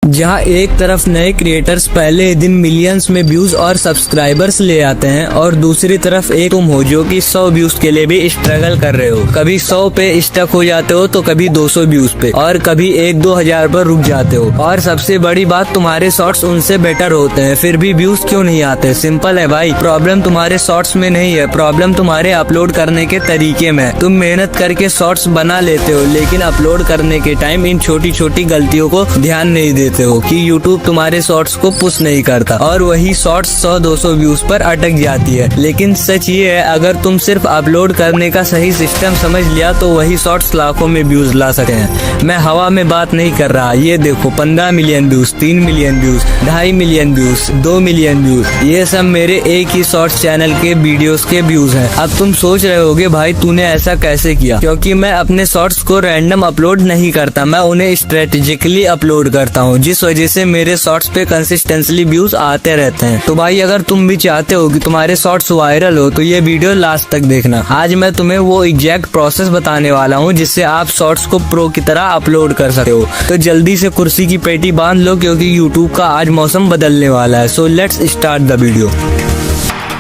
जहां एक तरफ नए क्रिएटर्स पहले दिन मिलियंस में व्यूज और सब्सक्राइबर्स ले आते हैं और दूसरी तरफ एक तुम हो जो कि 100 व्यूज के लिए भी स्ट्रगल कर रहे हो। कभी 100 पे स्टक हो जाते हो तो कभी 200 व्यूज पे और कभी 1-2 हजार पर रुक जाते हो। और सबसे बड़ी बात, तुम्हारे शॉर्ट्स उनसे बेटर होते हैं फिर भी व्यूज क्यों नहीं आते? सिंपल है भाई, प्रॉब्लम तुम्हारे शॉर्ट्स में नहीं है, प्रॉब्लम तुम्हारे अपलोड करने के तरीके में। तुम मेहनत करके शॉर्ट्स बना लेते हो लेकिन अपलोड करने के टाइम इन छोटी छोटी गलतियों को ध्यान नहीं देते हो कि यूट्यूब तुम्हारे शॉर्ट्स को पुश नहीं करता और वही शॉर्ट्स 100-200 व्यूज पर अटक जाती है। लेकिन सच ये है, अगर तुम सिर्फ अपलोड करने का सही सिस्टम समझ लिया तो वही शॉर्ट्स लाखों में व्यूज ला सकते हैं। मैं हवा में बात नहीं कर रहा, ये देखो 15 million views, 3 million views, 2.5 million views, 2 million views, ये सब मेरे एक ही शॉर्ट्स चैनल के वीडियोस के व्यूज हैं। अब तुम सोच रहे होगे भाई तूने ऐसा कैसे किया? क्योंकि मैं अपने शॉर्ट्स को रैंडम अपलोड नहीं करता, मैं उन्हें स्ट्रेटेजिकली अपलोड करता हूँ, जिस वजह से मेरे शॉर्ट्स पे कंसिस्टेंटली व्यूज आते रहते हैं। तो भाई अगर तुम भी चाहते हो कि तुम्हारे शॉर्ट्स वायरल हो तो ये वीडियो लास्ट तक देखना। आज मैं तुम्हें वो एग्जैक्ट प्रोसेस बताने वाला हूँ जिससे आप शॉर्ट्स को प्रो की तरह अपलोड कर सकते हो। तो जल्दी से कुर्सी की पेटी बांध लो क्योंकि यूट्यूब का आज मौसम बदलने वाला है। So let's start the video.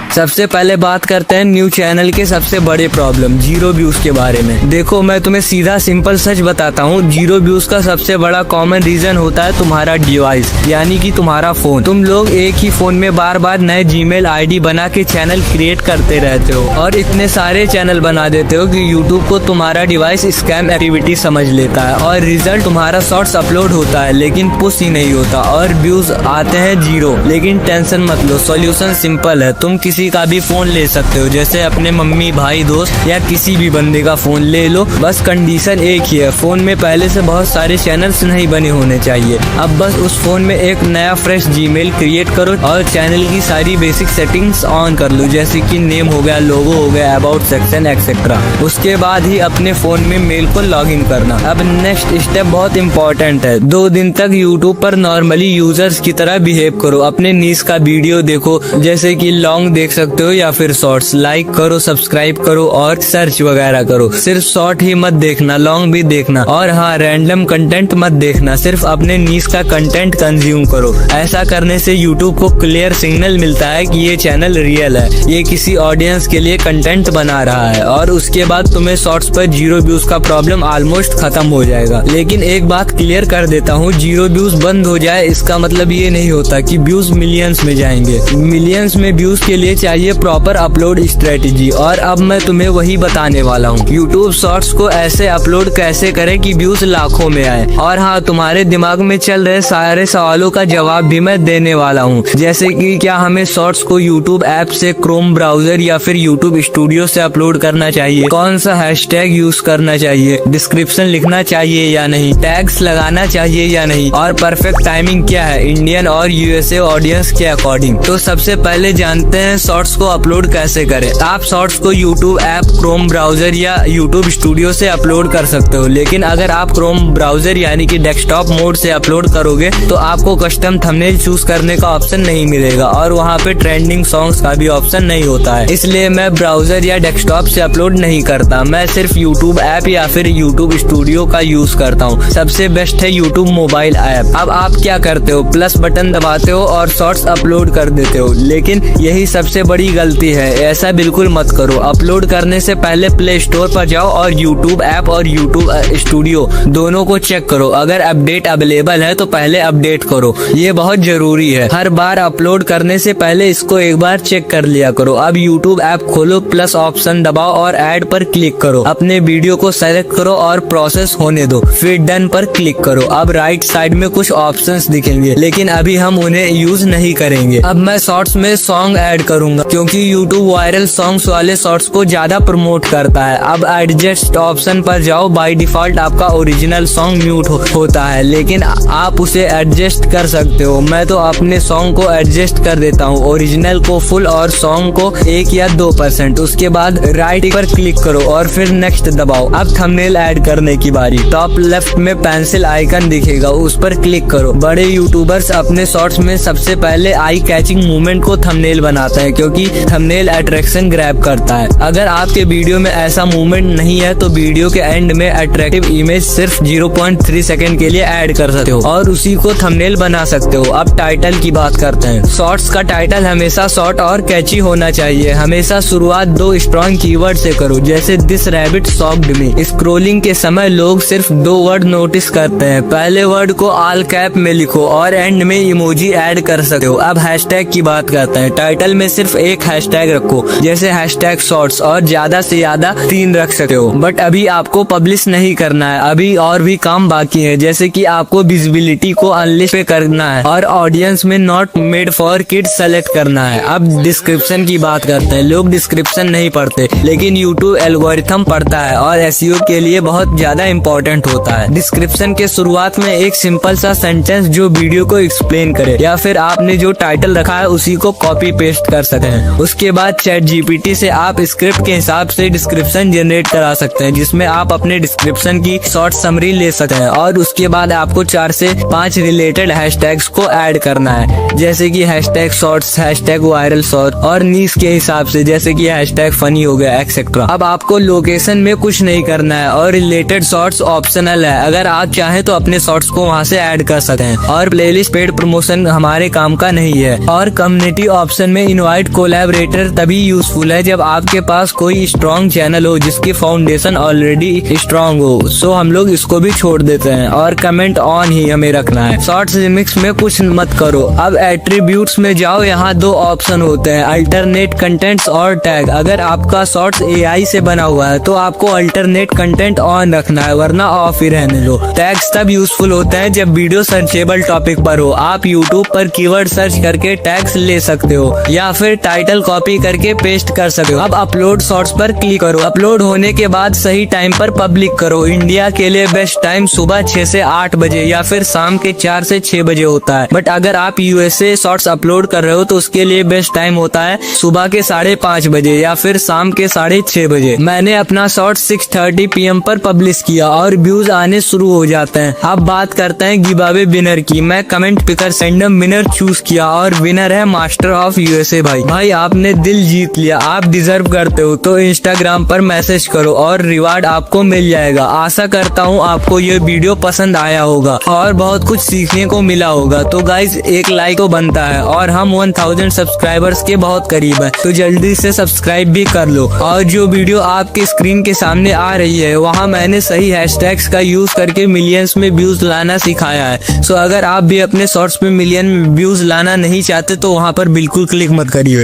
सबसे पहले बात करते हैं न्यू चैनल के सबसे बड़े प्रॉब्लम, जीरो व्यूज के बारे में। देखो मैं तुम्हें सीधा सिंपल सच बताता हूँ, जीरो व्यूज का सबसे बड़ा कॉमन रीजन होता है तुम्हारा डिवाइस, यानी कि तुम्हारा फोन। तुम लोग एक ही फोन में बार बार नए जीमेल आईडी बना के चैनल क्रिएट करते रहते हो और इतने सारे चैनल बना देते हो कि यूट्यूब को तुम्हारा डिवाइस स्कैम एक्टिविटी समझ लेता है और रिजल्ट तुम्हारा शॉर्ट्स अपलोड होता है लेकिन पुश ही नहीं होता और व्यूज आते हैं जीरो। लेकिन टेंशन मत लो, सॉल्यूशन सिंपल है। तुम किसी का भी फोन ले सकते हो, जैसे अपने मम्मी भाई दोस्त या किसी भी बंदे का फोन ले लो। बस कंडीशन एक ही है, फोन में पहले से बहुत सारे चैनल्स नहीं बने होने चाहिए। अब बस उस फोन में एक नया फ्रेश जीमेल क्रिएट करो और चैनल की सारी बेसिक सेटिंग्स ऑन कर लो, जैसे कि नेम हो गया, लोगो हो गया, अबाउट सेक्शन एक्सेट्रा। उसके बाद ही अपने फोन में मेल को लॉग इन करना। अब नेक्स्ट स्टेप बहुत इंपॉर्टेंट है, 2 दिन तक यूट्यूब पर नॉर्मली यूजर्स की तरह बिहेव करो। अपने नीश का वीडियो देखो, जैसे कि लॉन्ग देख सकते हो या फिर शॉर्ट्स। लाइक करो, सब्सक्राइब करो और सर्च वगैरह करो। सिर्फ शॉर्ट ही मत देखना, लॉन्ग भी देखना। और हाँ, रैंडम कंटेंट मत देखना, सिर्फ अपने नीश का कंटेंट कंज्यूम करो। ऐसा करने से यूट्यूब को क्लियर सिग्नल मिलता है कि ये चैनल रियल है, ये किसी ऑडियंस के लिए कंटेंट बना रहा है। और उसके बाद तुम्हें शॉर्ट्स पर जीरो व्यूज का प्रॉब्लम ऑलमोस्ट खत्म हो जाएगा। लेकिन एक बात क्लियर कर देता हूँ, जीरो व्यूज बंद हो जाए इसका मतलब ये नहीं होता कि व्यूज मिलियंस में जाएंगे। मिलियंस में व्यूज के लिए चाहिए प्रॉपर अपलोड स्ट्रेटेजी और अब मैं तुम्हें वही बताने वाला हूँ। यूट्यूब शॉर्ट्स को ऐसे अपलोड कैसे करें कि व्यूज लाखों में आए। और हाँ, तुम्हारे दिमाग में चल रहे सारे सवालों का जवाब भी मैं देने वाला हूँ, जैसे कि क्या हमें शॉर्ट्स को यूट्यूब ऐप से, क्रोम ब्राउजर या फिर यूट्यूब स्टूडियो से अपलोड करना चाहिए, कौन सा हैशटैग यूज करना चाहिए, डिस्क्रिप्शन लिखना चाहिए या नहीं, टैग्स लगाना चाहिए या नहीं, और परफेक्ट टाइमिंग क्या है इंडियन और यूएसए ऑडियंस के अकॉर्डिंग। तो सबसे पहले जानते हैं शॉर्ट्स को अपलोड कैसे करें। आप शॉर्ट्स को यूट्यूब ऐप, क्रोम ब्राउजर या यूट्यूब स्टूडियो से अपलोड कर सकते हो। लेकिन अगर आप क्रोम ब्राउजर यानी कि डेस्कटॉप मोड से अपलोड करोगे तो आपको कस्टम थंबनेल चूज करने का ऑप्शन नहीं मिलेगा और वहाँ पे ट्रेंडिंग सॉन्ग्स का भी ऑप्शन नहीं होता है। इसलिए मैं ब्राउजर या डेस्कटॉप से अपलोड नहीं करता, मैं सिर्फ यूट्यूब ऐप या फिर यूट्यूब स्टूडियो का यूज करता हूँ। सबसे बेस्ट है यूट्यूब मोबाइल ऐप। अब आप क्या करते हो, प्लस बटन दबाते हो और शॉर्ट्स अपलोड कर देते हो। लेकिन यही सबसे बड़ी गलती है, ऐसा बिल्कुल मत करो। अपलोड करने से पहले प्ले स्टोर पर जाओ और यूट्यूब ऐप और यूट्यूब स्टूडियो दोनों को चेक करो। अगर अपडेट अवेलेबल है तो पहले अपडेट करो, ये बहुत जरूरी है। हर बार अपलोड करने से पहले इसको एक बार चेक कर लिया करो। अब यूट्यूब ऐप खोलो, प्लस ऑप्शन दबाओ और ऐड पर क्लिक करो। अपने वीडियो को सेलेक्ट करो और प्रोसेस होने दो, फिर डन पर क्लिक करो। अब राइट साइड में कुछ ऑप्शंस दिखेंगे, लेकिन अभी हम उन्हें यूज नहीं करेंगे। अब मैं शॉर्ट्स में सॉन्ग ऐड करूंगा क्योंकि यूट्यूब वायरल सॉन्ग्स वाले शॉर्ट्स को ज्यादा प्रमोट करता है। अब एडजस्ट ऑप्शन पर जाओ, बाय डिफॉल्ट आपका ओरिजिनल सॉन्ग म्यूट होता है, लेकिन आप उसे एडजस्ट कर सकते हो। मैं तो अपने सॉन्ग को एडजस्ट कर देता हूँ, ओरिजिनल को फुल और सॉन्ग को 1 या 2%। उसके बाद राइट पर क्लिक करो और फिर नेक्स्ट दबाओ। अब थंबनेल ऐड करने की बारी। टॉप लेफ्ट में पेंसिल आइकन दिखेगा, उस पर क्लिक करो। बड़े यूट्यूबर्स अपने शॉर्ट्स में सबसे पहले आई कैचिंग मूवमेंट को थंबनेल बनाते हैं क्योंकि थंबनेल अट्रैक्शन ग्रैब करता है। अगर आपके वीडियो में ऐसा मूवमेंट नहीं है तो वीडियो के एंड में अट्रैक्टिव इमेज सिर्फ 0.3 सेकंड के लिए ऐड कर सकते हो और उसी को थंबनेल बना सकते हो। अब टाइटल की बात करते हैं। शॉर्ट्स का टाइटल हमेशा शॉर्ट और कैची होना चाहिए। हमेशा शुरुआत 2 स्ट्रॉन्ग कीवर्ड से करो, जैसे this rabbit shocked me. Scrolling के समय लोग सिर्फ 2 वर्ड नोटिस करते हैं। पहले वर्ड को ऑल कैप में लिखो और एंड में इमोजी ऐड कर सकते हो। अब हैशटैग की बात करते हैं। टाइटल में सिर्फ एक हैशटैग रखो, जैसे हैशटैग शॉर्ट्स, और ज्यादा से ज्यादा 3 रख सकते हो। बट अभी आपको पब्लिश नहीं करना है, अभी और भी काम बाकी है, जैसे कि आपको विजिबिलिटी को अनलिस्ट पे करना है और ऑडियंस में not made for kids select करना है। अब डिस्क्रिप्शन की बात करते हैं। लोग डिस्क्रिप्शन नहीं पढ़ते, लेकिन यूट्यूब एल्गोरिथम पढ़ता है और एसईओ के लिए बहुत ज्यादा इंपॉर्टेंट होता है। डिस्क्रिप्शन के शुरुआत में एक सिंपल सा सेंटेंस जो वीडियो को एक्सप्लेन करे, या फिर आपने जो टाइटल रखा है उसी को कॉपी पेस्ट कर सकते हैं। उसके बाद चैट जीपीटी से आप स्क्रिप्ट के हिसाब से डिस्क्रिप्शन जनरेट करा सकते हैं, जिसमें आप अपने डिस्क्रिप्शन की शॉर्ट समरी ले सकते हैं। और उसके बाद आपको 4 से 5 रिलेटेड हैशटैग्स को ऐड करना है, जैसे कि hashtag shorts, hashtag viral short और नीश के हिसाब से, जैसे कि हैशटैग फनी हो गया एक्सेट्रा। अब आपको लोकेशन में कुछ नहीं करना है और रिलेटेड शॉर्ट्स ऑप्शनल है। अगर आप चाहें तो अपने शॉर्ट्स को वहां से ऐड कर सकते हैं। और प्लेलिस्ट पेड प्रमोशन हमारे काम का नहीं है। और कम्युनिटी ऑप्शन में इनवाइट कोलैबोरेटर तभी यूजफुल है जब आपके पास कोई स्ट्रॉन्ग चैनल हो जिसकी फाउंडेशन ऑलरेडी स्ट्रॉन्ग हो। सो हम लोग इसको भी छोड़ देते हैं और कमेंट ऑन ही हमें रखना है। शॉर्ट्स रिमिक्स में कुछ मत करो। अब एट्रीब्यूट्स में जाओ, यहाँ 2 ऑप्शन होते हैं, अल्टरनेट कंटेंट्स और टैग। अगर आपका शॉर्ट्स एआई से बना हुआ है तो आपको अल्टरनेट कंटेंट ऑन रखना है, वरना ऑफ ही रहने दो। टैग्स तब यूजफुल होते हैं जब वीडियो सर्चेबल टॉपिक पर हो। आप यूट्यूब पर कीवर्ड सर्च करके टैग्स ले सकते हो या फिर टाइटल कॉपी करके पेस्ट कर सकते हो। अब अपलोड शॉर्ट्स पर क्लिक करो। अपलोड होने के बाद सही टाइम पर पब्लिक करो। इंडिया के लिए बेस्ट टाइम सुबह 6 से 8 बजे या फिर शाम के 4 से 6 बजे होता है। बट अगर आप यूएसए शॉर्ट्स अपलोड कर रहे हो तो उसके लिए बेस्ट टाइम होता है सुबह के 5:30 बजे या फिर शाम के 6:30 बजे। मैंने अपना शॉर्ट 6:30 PM पर पब्लिश किया और व्यूज आने शुरू हो जाते हैं। अब बात करते हैं गिव अवे विनर की। मैं comment picker random winner choose किया और विनर है मास्टर ऑफ यूएसए भाई आपने दिल जीत लिया। आप डिजर्व करते हो, तो इंस्टाग्राम पर मैसेज करो और रिवार्ड आपको मिल जाएगा। आशा करता हूँ आपको ये वीडियो पसंद आया होगा और बहुत कुछ सीखने को मिला होगा। तो गाइज एक लाइक तो बनता है और हम 1000 सब्सक्राइबर्स के बहुत करीब है, तो जल्दी से सब्सक्राइब भी कर लो। और जो वीडियो आपके स्क्रीन के सामने आ रही है वहाँ मैंने सही हैशटैग्स का यूज करके मिलियंस में व्यूज लाना सिखाया है। सो अगर आप भी अपने शॉर्ट्स में मिलियन व्यूज लाना नहीं चाहते तो वहाँ पर बिल्कुल क्लिक मत करिए।